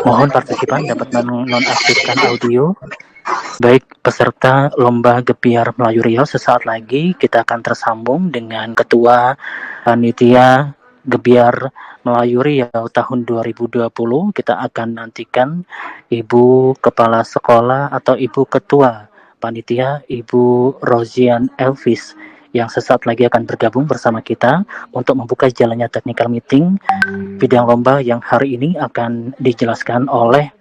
Mohon partisipan dapat menonaktifkan audio. Baik, peserta Lomba Gebiar Melayu Riau, sesaat lagi kita akan tersambung dengan Ketua Panitia Gebiar Melayu Riau tahun 2020. Kita akan nantikan Ibu Kepala Sekolah atau Ibu Ketua Panitia, Ibu Rozian Elvis, yang sesaat lagi akan bergabung bersama kita untuk membuka jalannya technical meeting bidang lomba yang hari ini akan dijelaskan oleh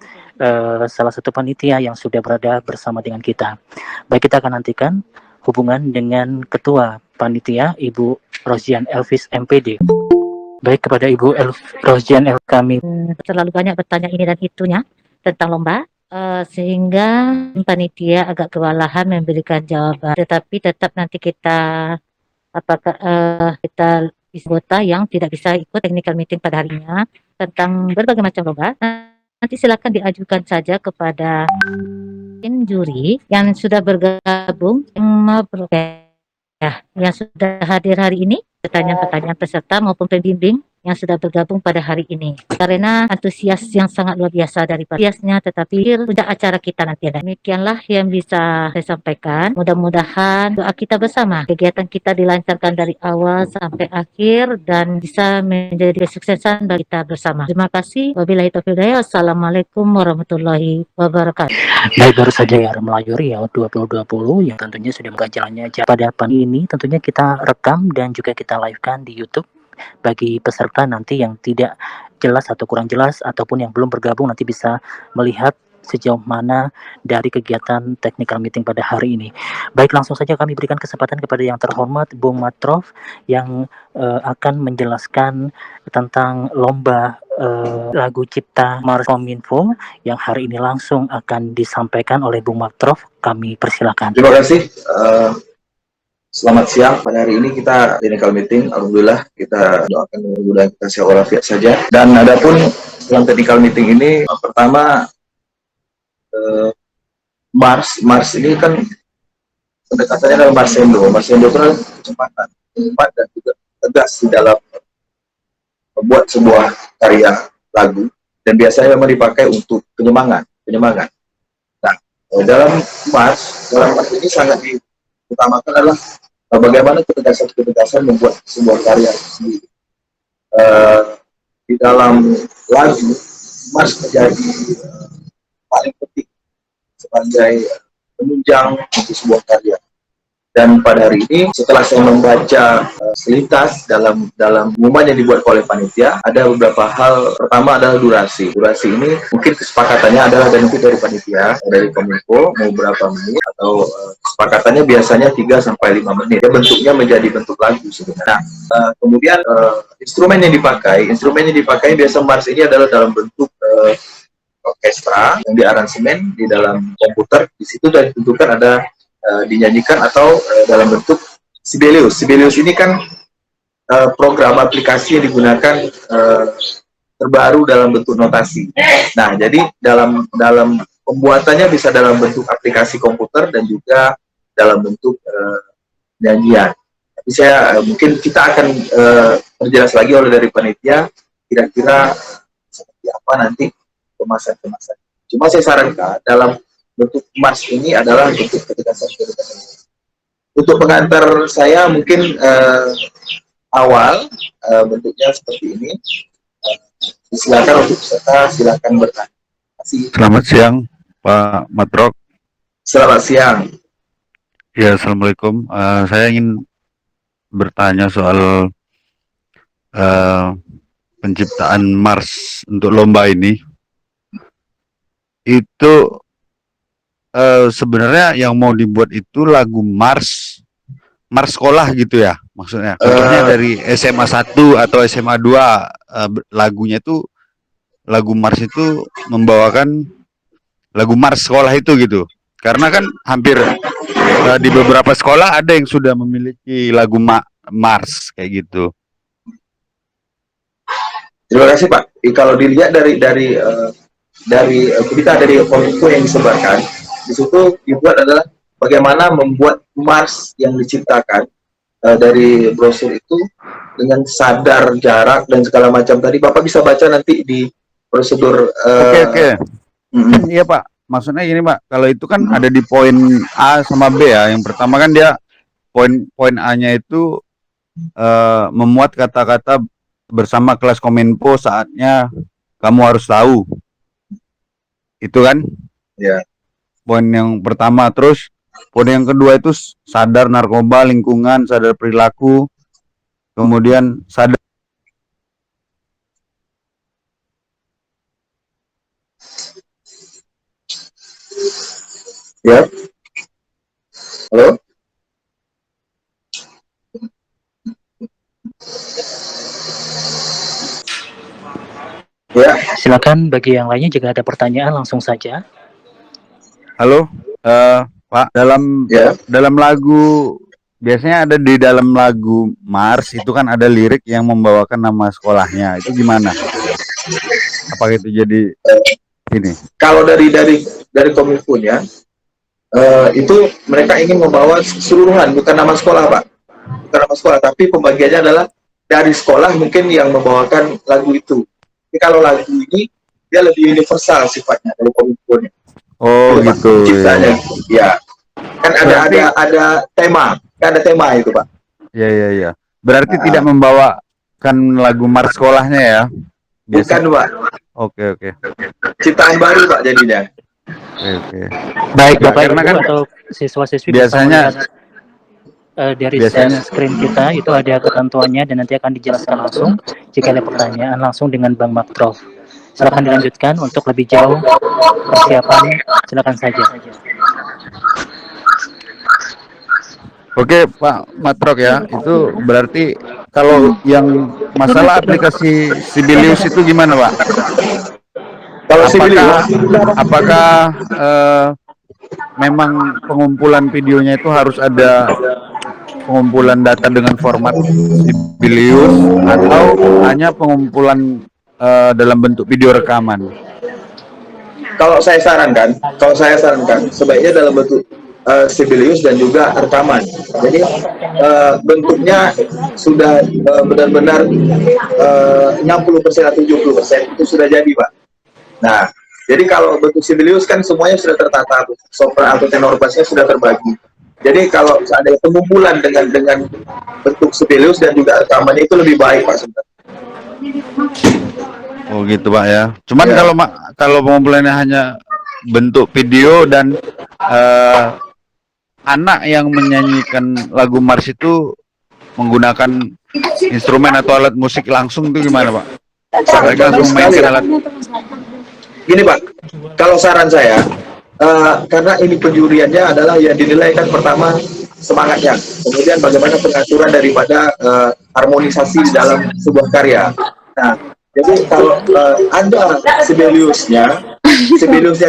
salah satu panitia yang sudah berada bersama dengan kita. Baik, kita akan nantikan hubungan dengan Ketua Panitia, Ibu Rozian Elvis MPD. Baik, kepada Ibu Rozian Elvis, kami terlalu banyak bertanya ini dan itunya tentang lomba, sehingga panitia agak kewalahan memberikan jawaban. Tetapi tetap nanti kita apakah kita anggota yang tidak bisa ikut technical meeting pada harinya tentang berbagai macam lomba, nanti silakan diajukan saja kepada tim juri yang sudah bergabung yang sudah hadir hari ini, pertanyaan-pertanyaan peserta maupun pembimbing yang sudah bergabung pada hari ini. Karena antusias yang sangat luar biasa dari antusiasnya, tetapi puncak acara kita nanti ada. Demikianlah yang bisa saya sampaikan. Mudah-mudahan doa kita bersama, kegiatan kita dilancarkan dari awal sampai akhir dan bisa menjadi kesuksesan bagi kita bersama. Terima kasih. Wabillahi taufiq hidayah. Wassalamualaikum warahmatullahi wabarakatuh. Baik, baru saja ya Melayu Riau 2020 yang tentunya sudah buka jalannya. Pada pagi ini tentunya kita rekam dan juga kita live-kan di YouTube. Bagi peserta nanti yang tidak jelas atau kurang jelas ataupun yang belum bergabung nanti bisa melihat sejauh mana dari kegiatan technical meeting pada hari ini. Baik, langsung saja kami berikan kesempatan kepada yang terhormat Bung Matrof yang akan menjelaskan tentang lomba lagu cipta Mars Kominfo yang hari ini langsung akan disampaikan oleh Bung Matrof. Kami persilakan. Terima kasih. Selamat siang. Pada hari ini kita technical meeting. Alhamdulillah kita doakan mudah-mudahan kita sehat walafiat saja. Dan adapun dalam technical meeting ini pertama Mars ini kan pendekatannya adalah Marsendo. Marsendo itu adalah kecepatan, cepat dan juga tegas di dalam membuat sebuah karya lagu dan biasanya memang dipakai untuk penyemangat. Nah, dalam Mars ini sangat diutamakan adalah bagaimana ketegasan membuat sebuah karya sendiri. Di dalam lagu, Mars menjadi paling penting sebagai penunjang untuk sebuah karya. Dan pada hari ini, setelah saya membaca selintas dalam pengumuman yang dibuat oleh panitia, ada beberapa hal. Pertama adalah durasi. Durasi ini mungkin kesepakatannya adalah dan dari panitia, dari Kominfo, mau berapa menit, atau kesepakatannya biasanya 3-5 menit. Ya, bentuknya menjadi bentuk lagu sebenarnya. Nah, kemudian instrumen yang dipakai biasa Mars ini adalah dalam bentuk orkestra yang diaransemen di dalam komputer. Di situ sudah ditentukan ada dinyanyikan atau dalam bentuk Sibelius. Sibelius ini kan program aplikasi yang digunakan terbaru dalam bentuk notasi. Nah, jadi dalam pembuatannya bisa dalam bentuk aplikasi komputer dan juga dalam bentuk nyanyian. Tapi mungkin kita akan perjelas lagi oleh dari panitia kira-kira seperti apa nanti kemasan. Cuma saya sarankan dalam bentuk Mars ini adalah bentuk ketegasan. Untuk pengantar saya mungkin awal bentuknya seperti ini. Silakan untuk peserta, silakan bertanya. Selamat siang, Pak Matrok. Selamat siang. Ya, assalamualaikum. Saya ingin bertanya soal penciptaan Mars untuk lomba ini. Itu sebenarnya yang mau dibuat itu lagu Mars sekolah gitu ya maksudnya. Contohnya dari SMA 1 atau SMA 2 lagunya itu lagu Mars itu membawakan lagu Mars sekolah itu gitu. Karena kan hampir di beberapa sekolah ada yang sudah memiliki lagu Mars kayak gitu. Terima kasih Pak. Kalau dilihat dari berita dari Kominfo yang disebarkan, di situ dibuat adalah bagaimana membuat Mars yang diciptakan dari brosur itu dengan sadar jarak dan segala macam. Tadi Bapak bisa baca nanti di prosedur. Oke. Iya Pak, maksudnya gini Pak, kalau itu kan ada di poin A sama B ya. Yang pertama kan dia poin A-nya itu memuat kata-kata bersama kelas Kominfo saatnya kamu harus tahu. Itu kan? Ya. Poin yang pertama. Terus poin yang kedua itu sadar narkoba, lingkungan, sadar perilaku, kemudian sadar. Ya. Halo? Ya. Silakan bagi yang lainnya jika ada pertanyaan langsung saja. Halo, Pak, dalam lagu biasanya ada di dalam lagu Mars itu kan ada lirik yang membawakan nama sekolahnya. Itu gimana? Apakah itu jadi ini? Kalau dari Kominfo-nya itu mereka ingin membawa keseluruhan, bukan nama sekolah Pak, bukan nama sekolah, tapi pembagiannya adalah dari sekolah mungkin yang membawakan lagu itu. Tapi kalau lagu ini dia lebih universal sifatnya dari Kominfo-nya. Oh gitu. Ciptanya, ya. Kan ada tema itu Pak. Iya. Berarti tidak membawakan lagu Mars sekolahnya ya? Bukan Pak. Oke. Ciptaan baru Pak jadinya. Oke. Baik Ya, Bapak karena Ibu kan atau siswa-siswi biasanya bisa melihat dari screen kita itu ada ketentuannya dan nanti akan dijelaskan langsung jika ada pertanyaan langsung dengan Bang Maktrof. Silakan dilanjutkan untuk lebih jauh persiapan, silakan saja. Oke Pak Matrok ya, itu berarti kalau yang masalah aplikasi Sibelius itu gimana Pak? Kalau Apakah memang pengumpulan videonya itu harus ada pengumpulan data dengan format Sibelius atau hanya pengumpulan dalam bentuk video rekaman? Kalau saya sarankan sebaiknya dalam bentuk Sibelius dan juga rekaman. Jadi bentuknya sudah benar-benar 60% atau 70% itu sudah jadi Pak. Nah, jadi kalau bentuk Sibelius kan semuanya sudah tertata, software atau tenor bassnya sudah terbagi. Jadi kalau ada pengumpulan dengan bentuk Sibelius dan juga rekamannya itu lebih baik Pak sebenarnya. Oh gitu Pak ya. Cuman kalau pengumpulannya hanya bentuk video dan anak yang menyanyikan lagu Mars itu menggunakan instrumen atau alat musik langsung itu gimana Pak? Mereka langsung mainkan alat. Gini Pak, kalau saran saya, karena ini penjuriannya adalah yang dinilai kan pertama semangatnya, kemudian bagaimana pengaturan daripada harmonisasi dalam sebuah karya. Nah, jadi kalau ada Sibeliusnya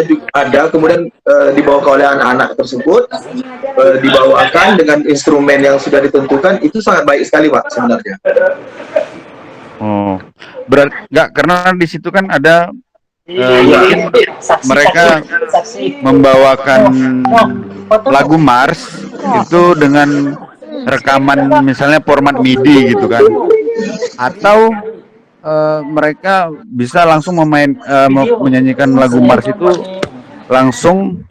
juga ada, kemudian dibawakan oleh anak-anak tersebut, dibawakan dengan instrumen yang sudah ditentukan, itu sangat baik sekali Pak sebenarnya. Oh, berarti nggak, karena di situ kan ada mungkin mereka membawakan lagu Mars itu dengan rekaman misalnya format MIDI gitu kan, atau mereka bisa langsung menyanyikan lagu Mars itu langsung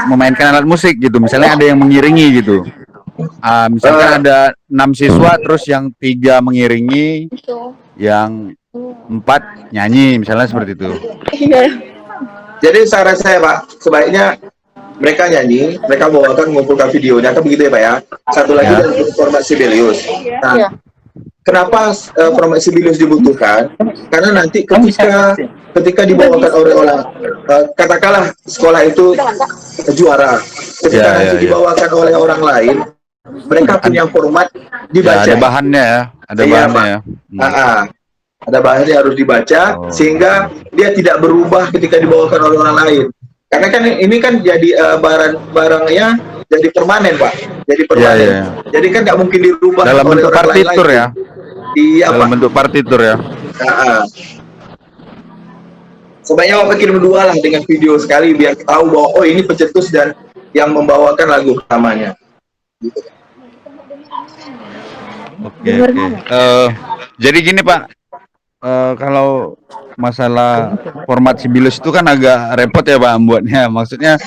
memainkan alat musik gitu, misalnya ada yang mengiringi gitu. Misalkan ada 6 siswa, terus yang 3 mengiringi, yang 4 nyanyi, misalnya seperti itu. Jadi saran saya Pak, sebaiknya mereka nyanyi, mereka bawakan mengumpulkan videonya, kan begitu ya Pak ya. Satu lagi dari format Sibelius. Nah, kenapa format Sibelius dibutuhkan? Karena nanti ketika dibawakan oleh orang, katakanlah sekolah itu juara, ketika nanti dibawakan oleh orang lain, mereka punya format dibaca. Ada bahannya ya, ada bahannya ya. Ada bahannya harus dibaca, sehingga dia tidak berubah ketika dibawakan oleh orang lain. Karena kan ini kan jadi barangnya jadi permanen Pak, jadi permanen. Jadi kan nggak mungkin dirubah dalam oleh bentuk orang partitur lain. Ya. Iya dalam Pak. bentuk partitur ya. Sebaiknya Bapak kirim 2 lah dengan video sekali biar tahu bahwa oh ini pencetus dan yang membawakan lagu utamanya. Gitu. Oke, oke. Jadi gini Pak, kalau masalah format Sibilus itu kan agak repot ya Pak buatnya. Maksudnya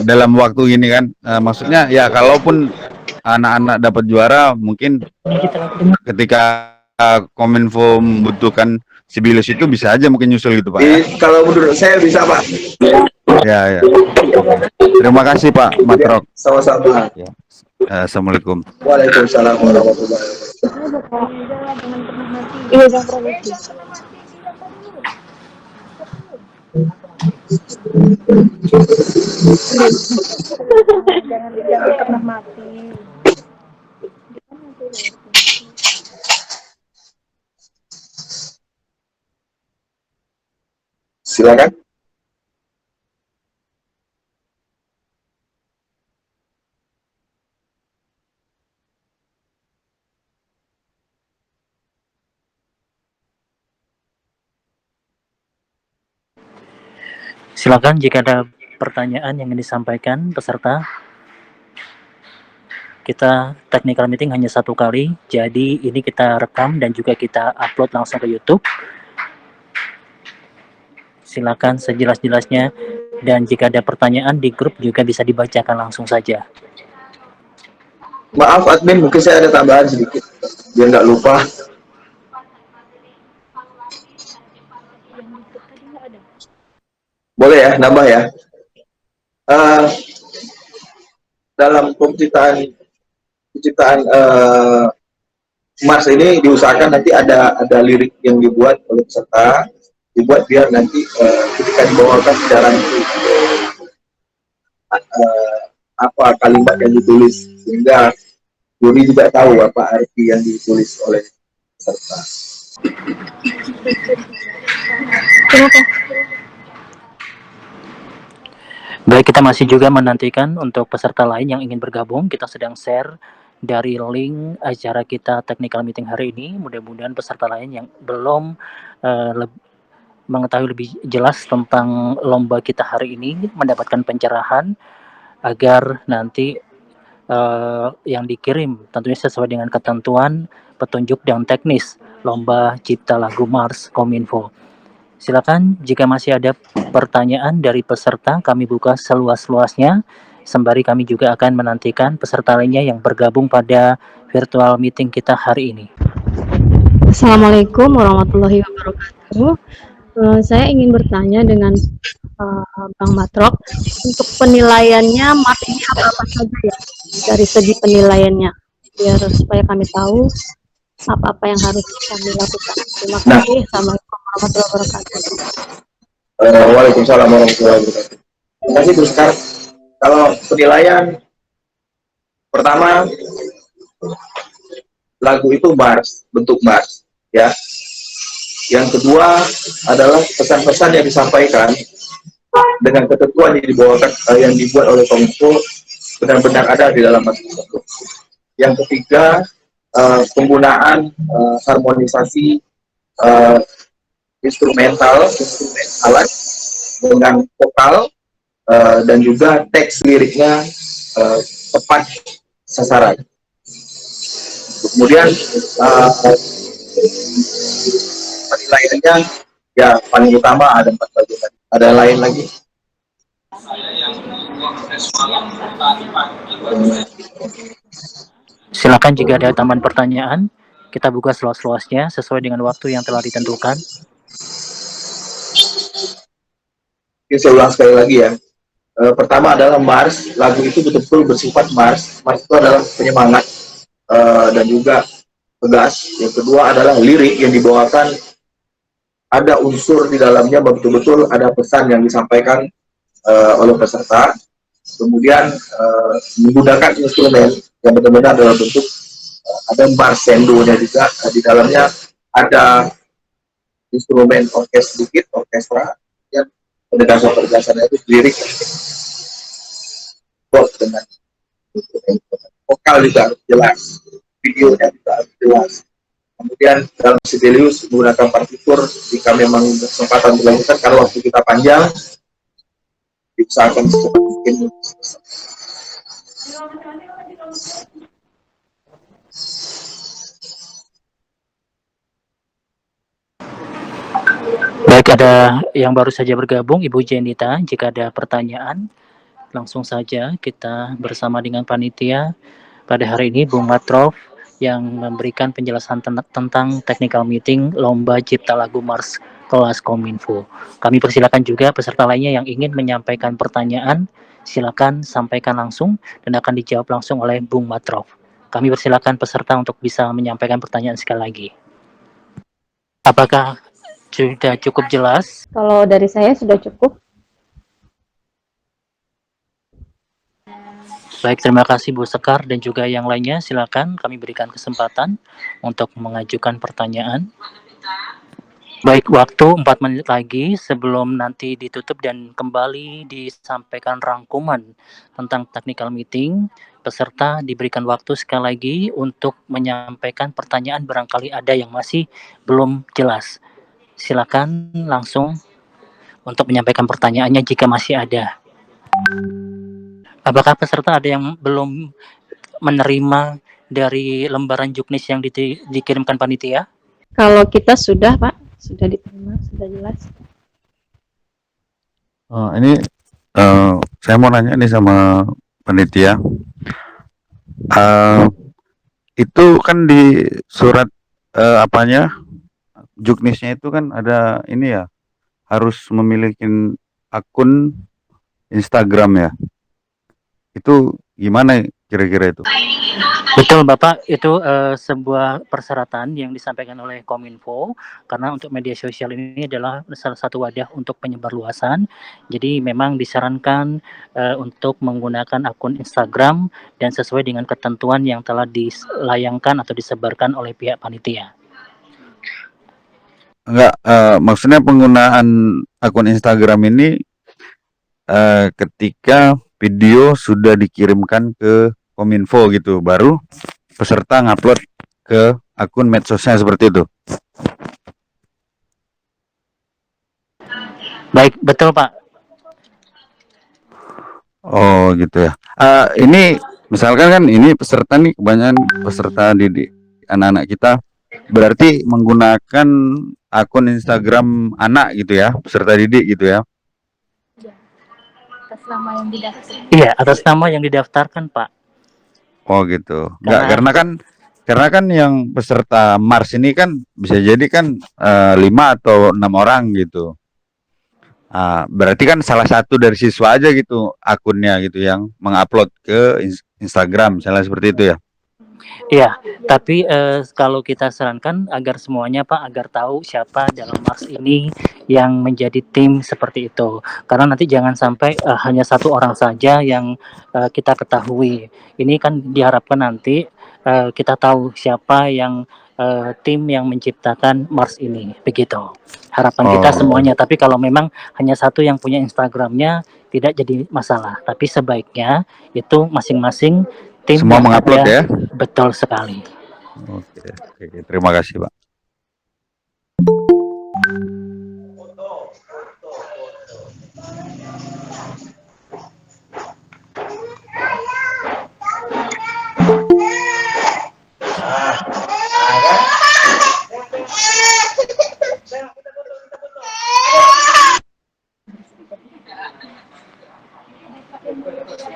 dalam waktu ini kan, maksudnya ya kalaupun anak-anak dapat juara, mungkin ketika Kominfo membutuhkan Sibilus itu bisa aja mungkin nyusul gitu Pak ya. Kalau menurut saya bisa Pak. Ya, ya. Terima kasih Pak Matrok. Sama-sama. Ya. Assalamualaikum. Waalaikumsalam warahmatullahi wabarakatuh. Iya, jangan promosi. Jangan pernah mati. Silakan. Silakan jika ada pertanyaan yang ingin disampaikan peserta. Kita technical meeting hanya 1 kali, jadi ini kita rekam dan juga kita upload langsung ke YouTube. Silakan sejelas-jelasnya, dan jika ada pertanyaan di grup juga bisa dibacakan langsung saja. Maaf admin, mungkin saya ada tambahan sedikit biar nggak lupa. Boleh ya, nambah ya. Dalam penciptaan Mars ini diusahakan nanti ada lirik yang dibuat oleh peserta, dibuat biar nanti ketika dibawakan secara apa kalimat yang ditulis, sehingga juri juga tahu apa arti yang ditulis oleh peserta. Baik, kita masih juga menantikan untuk peserta lain yang ingin bergabung. Kita sedang share dari link acara kita technical meeting hari ini. Mudah-mudahan peserta lain yang belum mengetahui lebih jelas tentang lomba kita hari ini mendapatkan pencerahan agar nanti yang dikirim tentunya sesuai dengan ketentuan petunjuk dan teknis lomba cipta lagu Mars Kominfo. Silakan jika masih ada pertanyaan dari peserta, kami buka seluas-luasnya. Sembari kami juga akan menantikan peserta lainnya yang bergabung pada virtual meeting kita hari ini. Assalamualaikum warahmatullahi wabarakatuh. Saya ingin bertanya dengan Bang Matrok, untuk penilaiannya Mars ini apa-apa saja ya dari segi penilaiannya, biar supaya kami tahu apa-apa yang harus kami lakukan. Terima kasih. Assalamualaikum warahmatullahi wabarakatuh. Waalaikumsalam warahmatullahi wabarakatuh. Terima kasih Bu Sekar. Kalau penilaian pertama, lagu itu Mars, bentuk Mars, ya. Yang kedua adalah pesan-pesan yang disampaikan dengan ketentuan yang dibawakan, yang dibuat oleh Kominfo benar-benar ada di dalam Mars tersebut. Yang ketiga, penggunaan harmonisasi instrumental alat dengan vokal dan juga teks liriknya tepat sasaran. Kemudian penilaiannya ya paling utama ada 4 bagian. Ada lain lagi? Silakan jika ada tambahan pertanyaan, kita buka seluas-luasnya sesuai dengan waktu yang telah ditentukan. Oke, saya ulang sekali lagi ya. Pertama adalah Mars, lagu itu betul-betul bersifat Mars. Mars itu adalah penyemangat dan juga tegas. Yang kedua adalah lirik yang dibawakan, ada unsur di dalamnya, betul-betul ada pesan yang disampaikan oleh peserta. Kemudian menggunakan instrumen yang benar-benar dalam bentuk ada marsendonya juga, di dalamnya ada instrumen orkestra yang penegasan-penegasannya itu lirik dengan vokal juga harus jelas, videonya juga harus jelas. Kemudian dalam Sibelius menggunakan partitur jika memang kesempatan dilanjutkan, karena waktu kita panjang, diusahakan secepat mungkin. Baik, ada yang baru saja bergabung, Ibu Jenita. Jika ada pertanyaan, langsung saja kita bersama dengan panitia. Pada hari ini, Bung Matrof yang memberikan penjelasan tentang technical meeting Lomba Cipta Lagu Mars kelas Kominfo. Kami persilakan juga peserta lainnya yang ingin menyampaikan pertanyaan, silakan sampaikan langsung dan akan dijawab langsung oleh Bung Matrof. Kami persilakan peserta untuk bisa menyampaikan pertanyaan sekali lagi. Apakah sudah cukup jelas? Kalau dari saya sudah cukup. Baik, terima kasih Bu Sekar dan juga yang lainnya. Silakan kami berikan kesempatan untuk mengajukan pertanyaan. Baik, waktu 4 menit lagi sebelum nanti ditutup dan kembali disampaikan rangkuman tentang technical meeting. Peserta diberikan waktu sekali lagi untuk menyampaikan pertanyaan, barangkali ada yang masih belum jelas. Silakan langsung untuk menyampaikan pertanyaannya jika masih ada. Apakah peserta ada yang belum menerima dari lembaran juknis yang dikirimkan panitia? Kalau kita sudah, Pak, sudah diterima, sudah jelas. Ini saya mau nanya nih sama panitia. Itu kan di surat juknisnya itu kan ada ini ya, harus memiliki akun Instagram ya. Itu gimana kira-kira itu? Betul Bapak, itu sebuah persyaratan yang disampaikan oleh Kominfo karena untuk media sosial ini adalah salah satu wadah untuk penyebarluasan. Jadi memang disarankan untuk menggunakan akun Instagram dan sesuai dengan ketentuan yang telah dilayangkan atau disebarkan oleh pihak panitia. Enggak, maksudnya penggunaan akun Instagram ini ketika video sudah dikirimkan ke Kominfo gitu, baru peserta ngupload ke akun medsosnya seperti itu. Baik, betul Pak. Oh gitu ya. Ini misalkan kan ini peserta nih, kebanyakan peserta didik anak-anak kita berarti menggunakan akun Instagram anak gitu ya, peserta didik gitu ya. Atas nama yang didaftar. Iya, atas nama yang didaftarkan Pak. Oh gitu. Enggak, karena kan yang peserta Mars ini kan bisa jadi kan 5 atau 6 orang gitu. Berarti kan salah satu dari siswa aja gitu akunnya gitu yang mengupload ke Instagram, misalnya seperti itu ya. Iya, tapi kalau kita sarankan agar semuanya Pak, agar tahu siapa dalam Mars ini yang menjadi tim seperti itu. Karena nanti jangan sampai hanya satu orang saja yang kita ketahui. Ini kan diharapkan nanti kita tahu siapa yang tim yang menciptakan Mars ini. Begitu harapan kita semuanya. Tapi kalau memang hanya satu yang punya Instagramnya, tidak jadi masalah. Tapi sebaiknya itu masing-masing tim semua mengupload ya. Betul sekali. Oke, terima kasih Pak.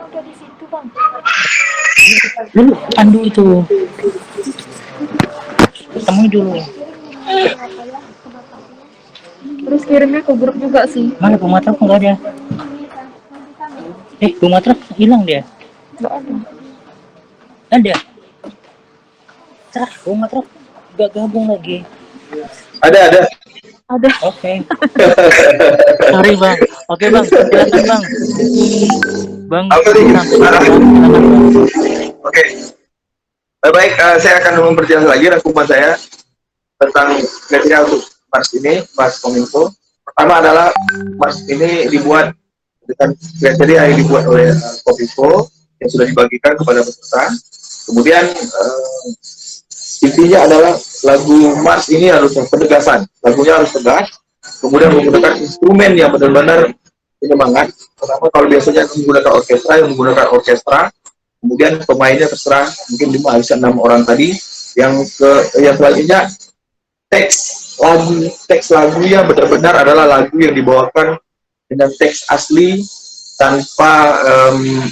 Udah di situ Bang. Dulu pandu itu temui dulu. Terus kirimnya ke grup juga sih. Mana Bu Matraf nggak ada? Bu Matraf hilang dia. Nggak ada. Ada. Cerah, Bu Matraf nggak gabung lagi. Ada. Oke. Sorry Bang. Oke Bang, silakan Bang. Bang, silakan Bang. Oke. Baik, saya akan memperjelas lagi rangkuman saya tentang kriteria untuk Mars ini, Mars Kominfo. Pertama adalah Mars ini dibuat dengan kriteria yang dibuat oleh Kominfo yang sudah dibagikan kepada peserta. Kemudian intinya adalah lagu Mars ini harus penegasan, lagunya harus tegas. Kemudian menggunakan instrumen yang benar-benar penyemangat. Pertama kalau biasanya menggunakan orkestra, kemudian pemainnya terserah mungkin 5 bisa 6 orang tadi. Yang selanjutnya teks teks lagunya benar-benar adalah lagu yang dibawakan dengan teks asli tanpa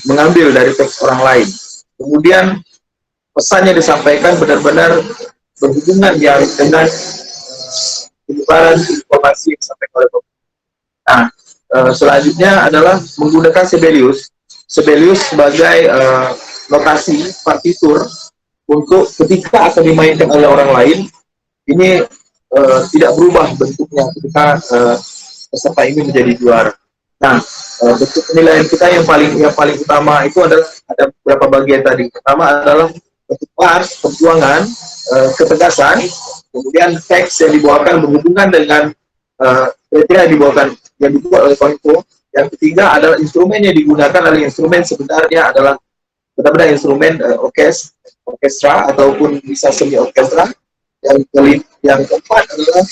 mengambil dari teks orang lain. Kemudian pesannya disampaikan benar-benar berhubungan yang dengan penyebaran informasi yang disampaikan oleh pemerintah. Nah, selanjutnya adalah menggunakan Sibelius sebagai notasi partitur untuk ketika akan dimainkan oleh orang lain, ini tidak berubah bentuknya ketika peserta ini menjadi juara. Nah, bentuk penilaian kita yang paling utama itu adalah ada beberapa bagian tadi. Pertama adalah bentuk pars, perjuangan, ketegasan, kemudian teks yang dibawakan berhubungan dengan kriteria yang dibuat oleh Kominfo. Yang ketiga adalah instrumen yang digunakan adalah instrumen sebenarnya adalah benar-benar instrumen orkestra ataupun bisa semi orkestra. Yang keempat adalah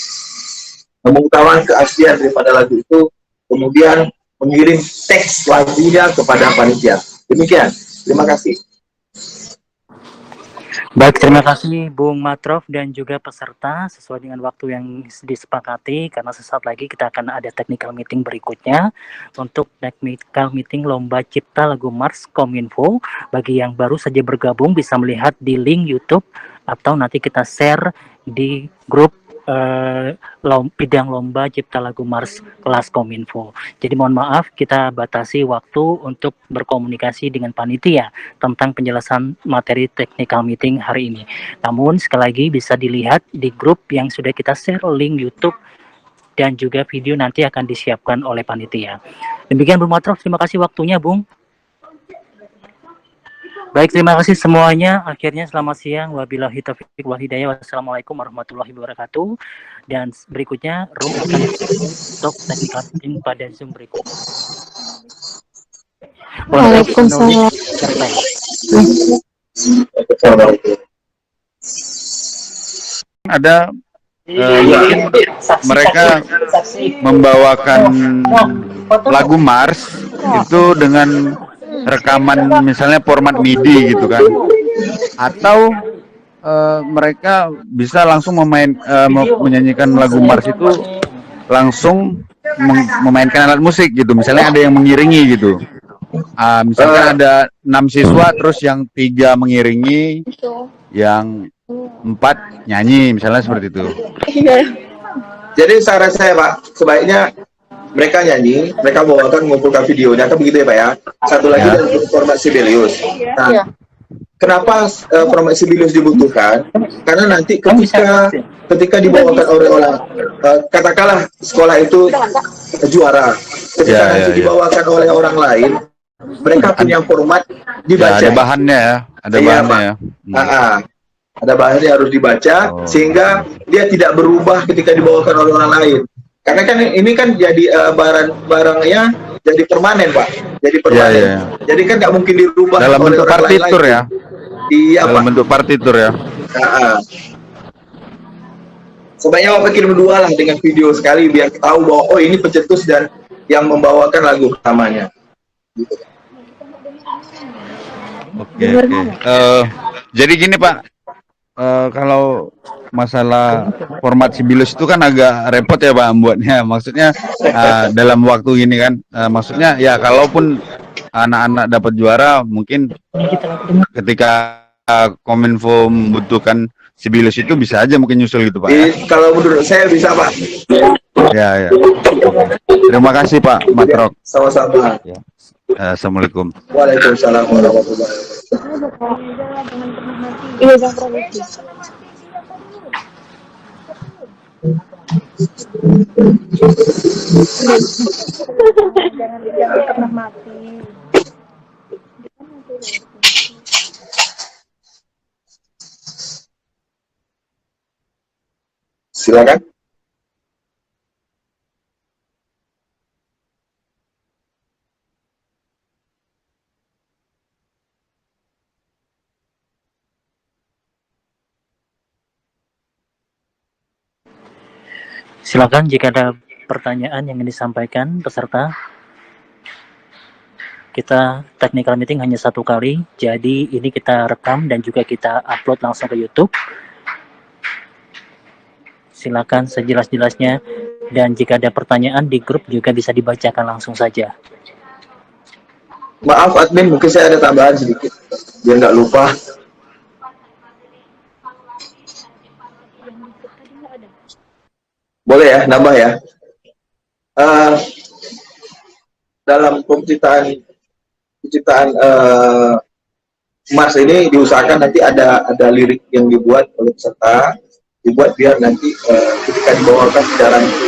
mengutamakan keaslian daripada lagu itu, kemudian mengirim teks lagunya kepada panitia. Demikian, terima kasih. Baik, terima kasih Bung Matrof dan juga peserta sesuai dengan waktu yang disepakati, karena sesaat lagi kita akan ada technical meeting berikutnya untuk technical meeting Lomba Cipta Lagu Mars Kominfo. Bagi yang baru saja bergabung bisa melihat di link YouTube atau nanti kita share di grup bidang Lomba Cipta Lagu Mars kelas Kominfo. Jadi mohon maaf kita batasi waktu untuk berkomunikasi dengan panitia tentang penjelasan materi technical meeting hari ini. Namun sekali lagi bisa dilihat di grup yang sudah kita share link YouTube dan juga video nanti akan disiapkan oleh panitia. Demikian Bung Matrof, terima kasih waktunya Bung. Baik, terima kasih semuanya. Akhirnya selamat siang. Wabillahi taufiq wal hidayah. Wassalamualaikum warahmatullahi wabarakatuh. Dan berikutnya room akan untuk technical meeting pada Zoom berikutnya. Waalaikumsalam. Ada mungkin mereka membawakan lagu Mars itu dengan rekaman misalnya format MIDI gitu kan, atau mereka bisa langsung menyanyikan lagu Mars itu langsung memainkan alat musik gitu, misalnya ada yang mengiringi gitu. Misalkan ada 6 siswa terus yang 3 mengiringi, yang 4 nyanyi misalnya seperti itu. Jadi saran saya Pak, sebaiknya mereka nyanyi, mereka bawakan mengumpulkan videonya, kan begitu ya Pak ya. Satu lagi dari format Sibelius. Nah, kenapa format Sibelius dibutuhkan? Karena nanti ketika dibawakan oleh orang, katakanlah sekolah itu juara, ketika nanti dibawakan oleh orang lain, mereka punya format dibaca. Ya, ada bahannya ya, ada bahannya ya. Ada bahannya harus dibaca, sehingga dia tidak berubah ketika dibawakan oleh orang lain. Karena kan ini kan jadi barangnya jadi permanen Pak, jadi permanen. Ya. Jadi kan nggak mungkin dirubah dalam oleh bentuk orang partitur lain. Ya. Iya dalam Pak. bentuk partitur ya. Sebaiknya Bapak kirim 2 lah dengan video sekali biar tahu bahwa oh ini pencetus dan yang membawakan lagu utamanya. Gitu. Oke. Jadi gini Pak, kalau masalah format Sibelius itu kan agak repot ya Pak membuatnya. Maksudnya dalam waktu ini kan, maksudnya ya kalaupun anak-anak dapat juara, mungkin ketika Kominfo membutuhkan Sibelius itu bisa aja mungkin nyusul gitu Pak. Kalau menurut saya bisa Pak. Ya. Terima kasih Pak Matrok. Sama-sama. Ya. Assalamualaikum. Waalaikumsalam warahmatullahi Jangan pernah mati. Silakan. Silakan jika ada pertanyaan yang ingin disampaikan peserta. Kita technical meeting hanya 1 kali, jadi ini kita rekam dan juga kita upload langsung ke YouTube. Silakan sejelas-jelasnya, dan jika ada pertanyaan di grup juga bisa dibacakan langsung saja. Maaf admin, mungkin saya ada tambahan sedikit biar nggak lupa. Boleh ya, nambah ya. Dalam penciptaan Mars ini diusahakan nanti ada lirik yang dibuat oleh peserta, dibuat biar nanti ketika dibawakan secara itu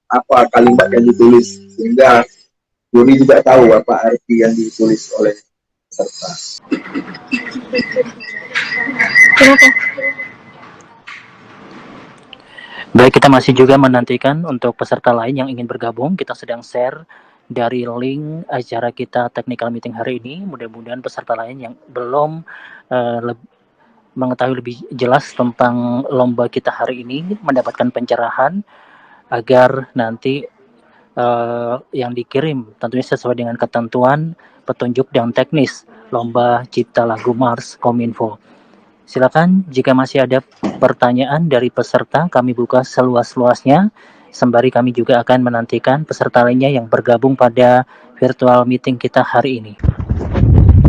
apa kalimat yang ditulis, sehingga juri juga tahu apa arti yang ditulis oleh peserta. Baik, kita masih juga menantikan untuk peserta lain yang ingin bergabung. Kita sedang share dari link acara kita technical meeting hari ini. Mudah-mudahan peserta lain yang belum mengetahui lebih jelas tentang lomba kita hari ini mendapatkan pencerahan agar nanti yang dikirim tentunya sesuai dengan ketentuan, petunjuk dan teknis lomba cipta lagu Mars Kominfo. Silakan jika masih ada pertanyaan dari peserta, kami buka seluas-luasnya. Sembari kami juga akan menantikan peserta lainnya yang bergabung pada virtual meeting kita hari ini.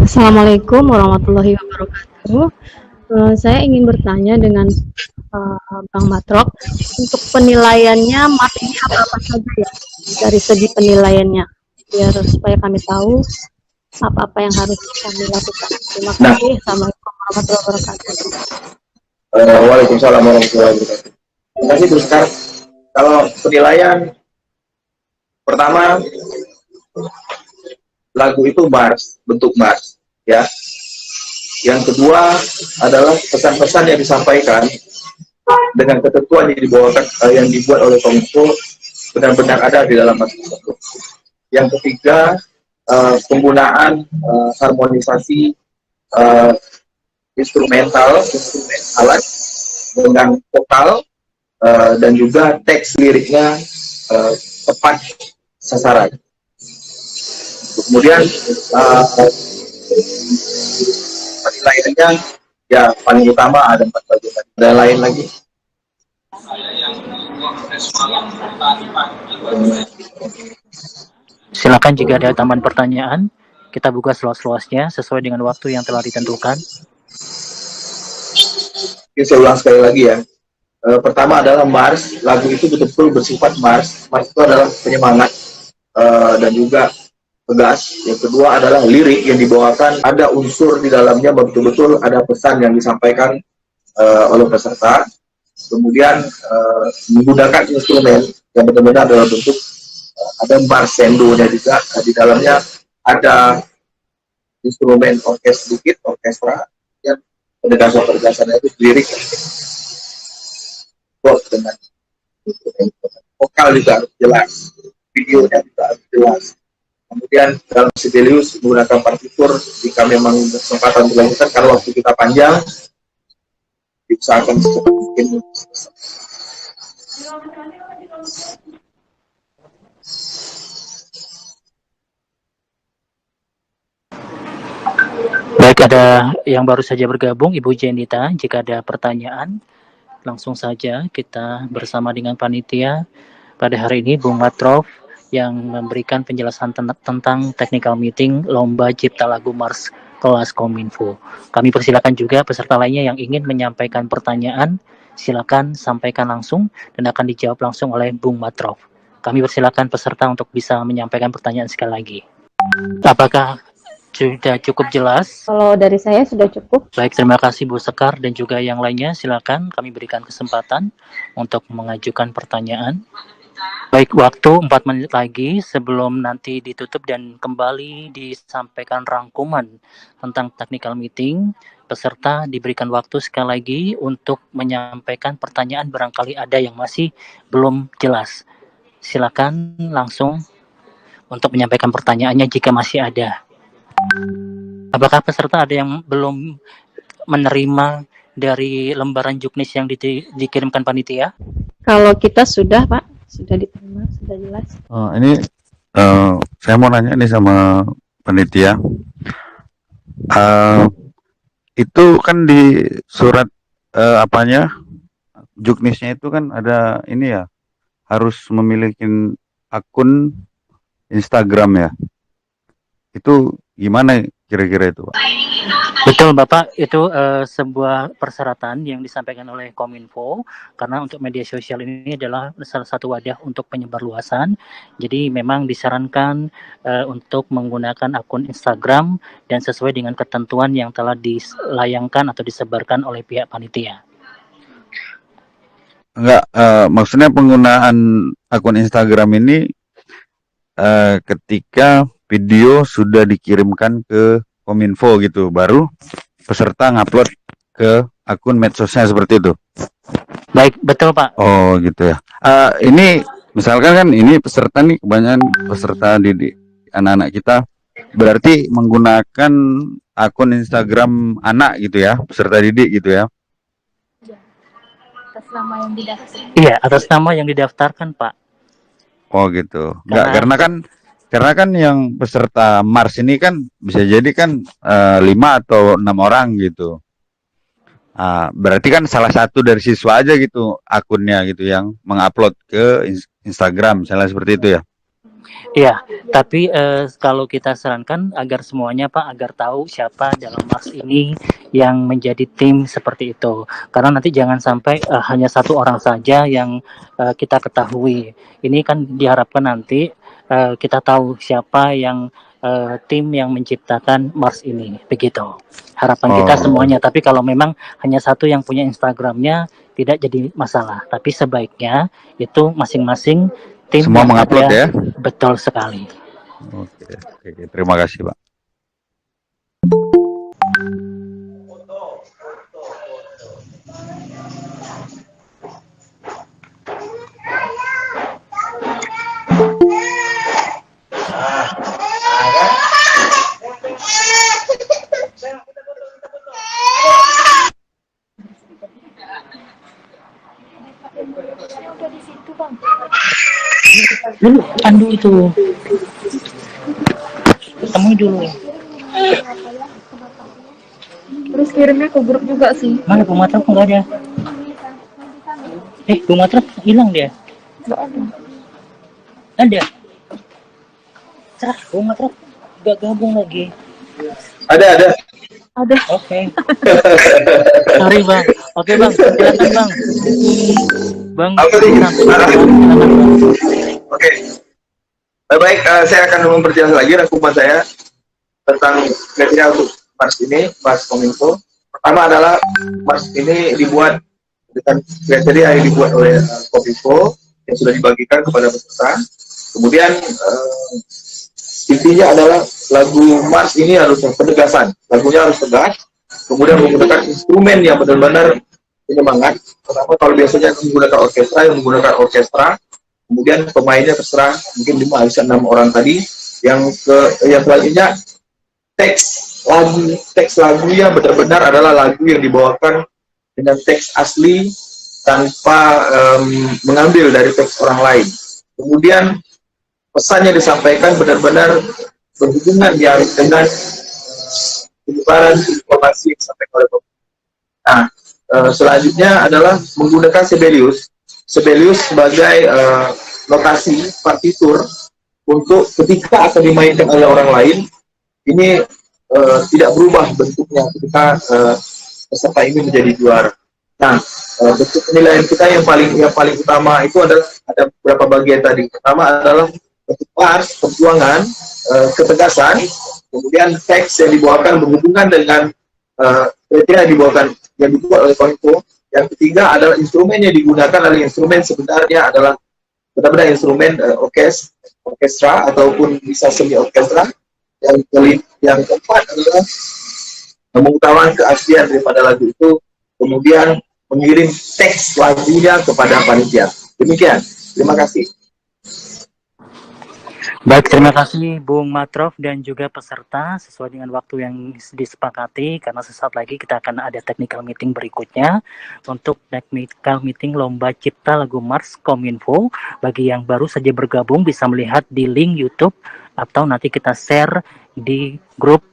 Assalamualaikum warahmatullahi wabarakatuh. Saya ingin bertanya dengan Bang Matrok, untuk penilaiannya Mas ini apa-apa saja ya dari segi penilaiannya, biar supaya kami tahu apa-apa yang harus kami lakukan. Terima kasih. Assalamualaikum warahmatullahi wabarakatuh. Waalaikumsalam warahmatullahi wabarakatuh. Terima kasih Bu Sekar. Kalau penilaian pertama, lagu itu Mars, bentuk Mars, ya. Yang kedua adalah pesan-pesan yang disampaikan dengan ketentuan yang dibawakan, yang dibuat oleh Kominfo benar-benar ada di dalam Mars tersebut. Yang ketiga, penggunaan harmonisasi instrumental alat dengan vokal dan juga teks liriknya tepat sasaran. Kemudian penilaiannya ya paling utama ada 4 bagian. Ada lain lagi? Silakan jika ada tambahan pertanyaan, kita buka seluas-luasnya sesuai dengan waktu yang telah ditentukan. Oke, saya ulang sekali lagi ya. Pertama adalah Mars, lagu itu betul-betul bersifat Mars. Mars itu adalah penyemangat dan juga tegas. Yang kedua adalah lirik yang dibawakan, ada unsur di dalamnya, betul-betul ada pesan yang disampaikan oleh peserta. Kemudian menggunakan instrumen yang benar-benar dalam bentuk ada marsendonya juga, di dalamnya ada instrumen orkestra yang penegasan-penegasannya itu lirik dengan vokal juga harus jelas, videonya juga harus jelas. Kemudian dalam Sibelius menggunakan partitur jika memang kesempatan dilanjutkan karena waktu kita panjang, diusahakan mungkin. Baik, ada yang baru saja bergabung, Ibu Jenita. Jika ada pertanyaan, langsung saja kita bersama dengan panitia pada hari ini, Bung Matrov, yang memberikan penjelasan tentang technical meeting Lomba Cipta Lagu Mars kelas Kominfo. Kami persilakan juga peserta lainnya yang ingin menyampaikan pertanyaan, silakan sampaikan langsung dan akan dijawab langsung oleh Bung Matrov. Kami persilakan peserta untuk bisa menyampaikan pertanyaan sekali lagi. Apakah sudah cukup jelas? Kalau dari saya sudah cukup. Baik, terima kasih Bu Sekar dan juga yang lainnya. Silakan kami berikan kesempatan untuk mengajukan pertanyaan. Baik, waktu 4 menit lagi sebelum nanti ditutup dan kembali disampaikan rangkuman tentang technical meeting. Peserta diberikan waktu sekali lagi untuk menyampaikan pertanyaan, barangkali ada yang masih belum jelas. Silakan langsung untuk menyampaikan pertanyaannya jika masih ada. Apakah peserta ada yang belum menerima dari lembaran juknis yang dikirimkan panitia? Kalau kita sudah, Pak, sudah diterima, sudah jelas. Ini saya mau nanya nih sama panitia. Itu kan di surat apanya, juknisnya itu kan ada ini ya, harus memiliki akun Instagram ya. Itu gimana kira-kira itu, Pak? Betul Bapak, itu sebuah persyaratan yang disampaikan oleh Kominfo karena untuk media sosial ini adalah salah satu wadah untuk penyebarluasan. Jadi memang disarankan untuk menggunakan akun Instagram dan sesuai dengan ketentuan yang telah dilayangkan atau disebarkan oleh pihak panitia. Enggak, maksudnya penggunaan akun Instagram ini ketika video sudah dikirimkan ke Kominfo gitu, baru peserta ngupload ke akun medsosnya seperti itu. Baik, betul Pak. Oh gitu ya. Ini misalkan kan ini peserta nih, kebanyakan peserta didik anak-anak kita berarti menggunakan akun Instagram anak gitu ya, peserta didik gitu ya. Atas nama yang didaftar. Iya, atas nama yang didaftarkan Pak. Oh gitu. Enggak, karena kan yang peserta Mars ini kan bisa jadi kan 5 atau 6 orang gitu. Berarti kan salah satu dari siswa aja gitu akunnya gitu yang mengupload ke Instagram, misalnya seperti itu ya. Iya, tapi kalau kita sarankan agar semuanya Pak, agar tahu siapa dalam Mars ini yang menjadi tim seperti itu. Karena nanti jangan sampai hanya satu orang saja yang kita ketahui. Ini kan diharapkan nanti kita tahu siapa yang tim yang menciptakan Mars ini. Begitu. Harapan kita semuanya. Tapi kalau memang hanya satu yang punya Instagramnya, tidak jadi masalah. Tapi sebaiknya itu masing-masing tim Semua yang mengupload ada. ya. Betul sekali. Oke, terima kasih Pak. Udah di situ Bang. Dulu pandu itu. Temui dulu. Terus kirimnya ke grup juga sih. Mana Bu Matra nggak ada? Bu Matra hilang dia. Nggak ada. Ada. Bu Matra nggak gabung lagi. Ada. Ada. Oke. Sorry Bang. Oke Bang, silakan Bang. Bang. Apa nih? Silakan Bang. Oke. Baik, saya akan memperjelas lagi rangkuman saya tentang kriteria untuk Mars ini, Mars Kominfo. Pertama adalah Mars ini dibuat dengan kriteria yang dibuat oleh Kominfo yang sudah dibagikan kepada peserta. Kemudian intinya adalah lagu Mars ini harus penegasan, lagunya harus tegas, kemudian menggunakan instrumen yang benar-benar penyemangat. Pertama, kalau biasanya menggunakan orkestra, yang menggunakan orkestra, kemudian pemainnya terserah mungkin 5 bisa 6 orang tadi. Yang selanjutnya teks lagunya benar-benar adalah lagu yang dibawakan dengan teks asli tanpa mengambil dari teks orang lain. Kemudian pesannya disampaikan benar-benar berhubungan yang dengan penyebaran informasi yang disampaikan oleh pemerintah. Nah, selanjutnya adalah menggunakan Sibelius sebagai notasi partitur untuk ketika akan dimainkan oleh orang lain, ini tidak berubah bentuknya ketika peserta ini menjadi juara. Nah, bentuk penilaian kita yang paling utama itu adalah ada beberapa bagian tadi. Pertama adalah bentuk Mars, perjuangan, ketegasan, kemudian teks yang dibawakan berhubungan dengan kriteria yang dibuat oleh Kominfo. Yang ketiga adalah instrumen yang digunakan adalah instrumen sebenarnya adalah benar-benar instrumen orkestra ataupun bisa semi orkestra. Yang keempat adalah mengutamakan keaslian daripada lagu itu, kemudian mengirim teks lagunya kepada panitia. Demikian, terima kasih. Baik, terima kasih Bung Matrof dan juga peserta sesuai dengan waktu yang disepakati karena sesaat lagi kita akan ada technical meeting berikutnya untuk technical meeting Lomba Cipta Lagu Mars Kominfo. Bagi yang baru saja bergabung bisa melihat di link YouTube atau nanti kita share di grup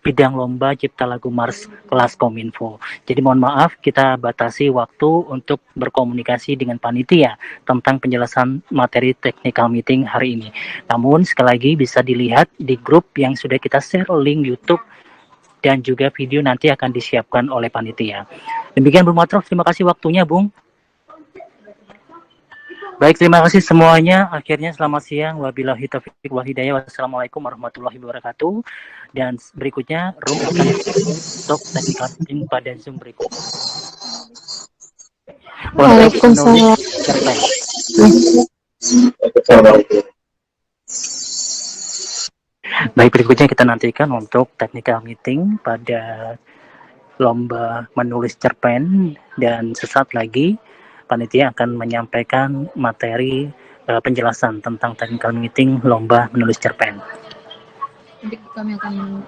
bidang lomba cipta lagu Mars kelas Kominfo. Jadi mohon maaf kita batasi waktu untuk berkomunikasi dengan panitia tentang penjelasan materi technical meeting hari ini. Namun sekali lagi bisa dilihat di grup yang sudah kita share link YouTube dan juga video nanti akan disiapkan oleh panitia. Demikian Bung Matrok, terima kasih waktunya Bung. Baik, terima kasih semuanya. Akhirnya selamat siang. Wabillahi taufiq wal hidayah. Wassalamualaikum warahmatullahi wabarakatuh. Dan berikutnya room akan untuk technical meeting pada Zoom berikutnya. Waalaikumsalam. Baik, berikutnya kita nantikan untuk technical meeting pada lomba menulis cerpen, dan sesaat lagi panitia akan menyampaikan materi penjelasan tentang technical meeting lomba menulis cerpen. Nanti kami akan